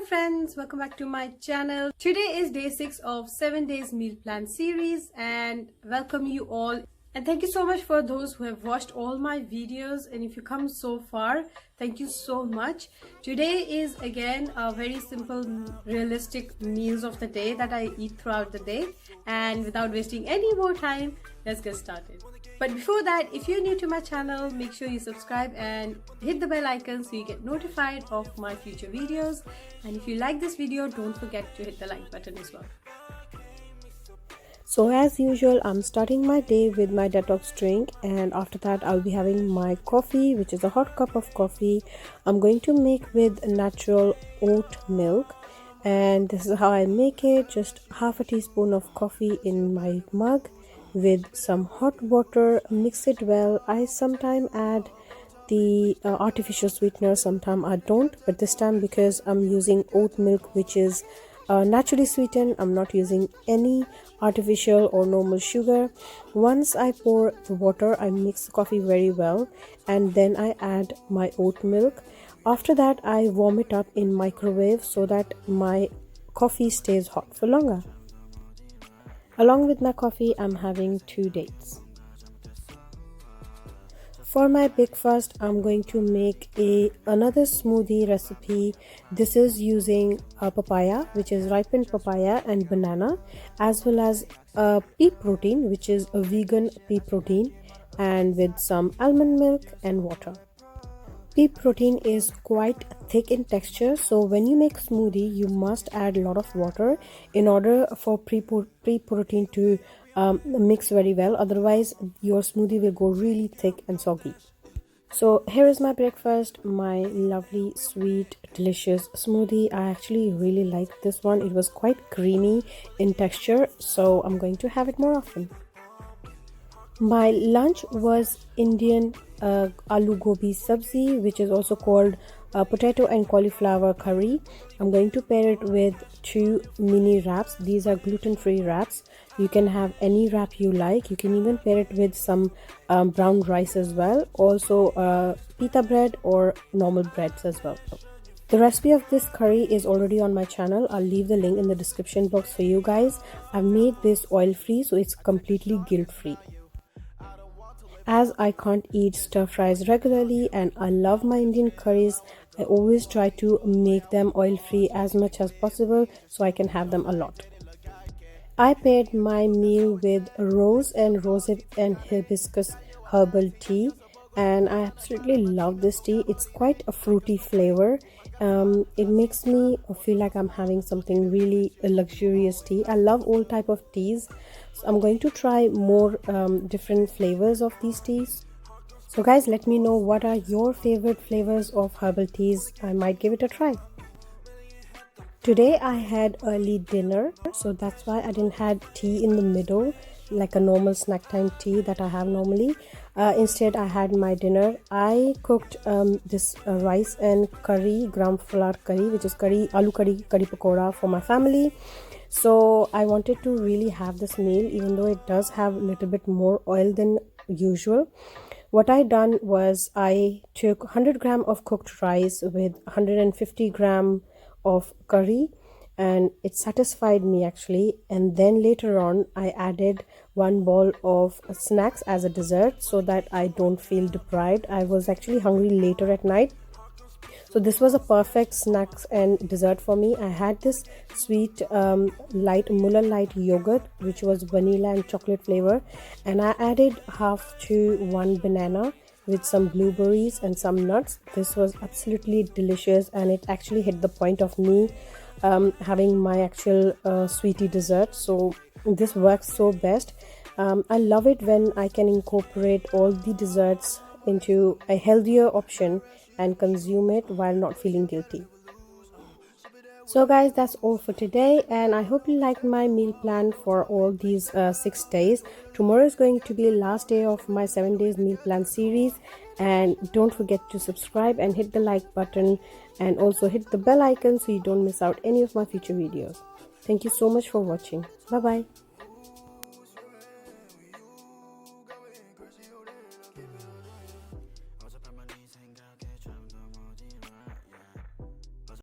Hello friends, welcome back to my channel. Today is day 6 of 7 days meal plan series and welcome you all. And thank you so much for those who have watched all my videos, and if you come so far, thank you so much. Today is again a very simple, realistic meals of the day that I eat throughout the day, and without wasting any more time, let's get started. But before that, if you're new to my channel, make sure you subscribe and hit the bell icon so you get notified of my future videos. And if you like this video, don't forget to hit the like button as well. So as usual, I'm starting my day with my detox drink, and after that I'll be having my coffee, which is a hot cup of coffee. I'm going to make with natural oat milk, and this is how I make it. Just half a teaspoon of coffee in my mug with some hot water, mix it well. I sometimes add the artificial sweetener, sometimes I don't, but this time because I'm using oat milk, which is naturally sweetened, I'm not using any artificial or normal sugar. Once I pour the water, I mix the coffee very well, and then I add my oat milk. After that, I warm it up in microwave so that my coffee stays hot for longer. Along with my coffee, I'm having 2 dates. For my breakfast, I'm going to make another smoothie recipe. This is using papaya, which is ripened papaya, and banana, as well as pea protein, which is a vegan pea protein, and with some almond milk and water. Pea protein is quite thick in texture, so when you make smoothie, you must add a lot of water in order for pea protein to mix very well. Otherwise, your smoothie will go really thick and soggy. So here is my breakfast, my lovely, sweet, delicious smoothie. I actually really like this one. It was quite creamy in texture, so I'm going to have it more often. My lunch was Indian aloo gobi sabzi, which is also called potato and cauliflower curry. I'm going to pair it with 2 mini wraps. These are gluten-free wraps. You can have any wrap you like. You can even pair it with some brown rice as well. Also pita bread or normal breads as well. The recipe of this curry is already on my channel. I'll leave the link in the description box for you guys. I've made this oil-free, so it's completely guilt-free. As I can't eat stir fries regularly and I love my Indian curries, I always try to make them oil-free as much as possible so I can have them a lot. I paired my meal with rose and rosehip and hibiscus herbal tea, and I absolutely love this tea. It's quite a fruity flavor. It makes me feel like I'm having something really luxurious tea. I love all type of teas, so I'm going to try more different flavors of these teas. So guys, let me know what are your favorite flavors of herbal teas. I might give it a try. Today I had early dinner, so that's why I didn't have tea in the middle like a normal snack time tea that I have normally. Instead, I had my dinner. I cooked this rice and curry, gram flour curry, which is aloo curry pakoda for my family. So I wanted to really have this meal, even though it does have a little bit more oil than usual. What I done was I took 100 gram of cooked rice with 150 gram of curry, and it satisfied me actually. And then later on I added 1 bowl of snacks as a dessert so that I don't feel deprived. I was actually hungry later at night, so this was a perfect snacks and dessert for me. I had this sweet light Muller light yogurt, which was vanilla and chocolate flavor, and I added half to 1 banana with some blueberries and some nuts. This was absolutely delicious, and it actually hit the point of me having my actual sweetie dessert. So this works so best. I love it when I can incorporate all the desserts into a healthier option and consume it while not feeling guilty. So guys, that's all for today, and I hope you liked my meal plan for all these 6 days. Tomorrow is going to be the last day of my 7 days meal plan series, and don't forget to subscribe and hit the like button, and also hit the bell icon so you don't miss out any of my future videos. Thank you so much for watching. Bye bye.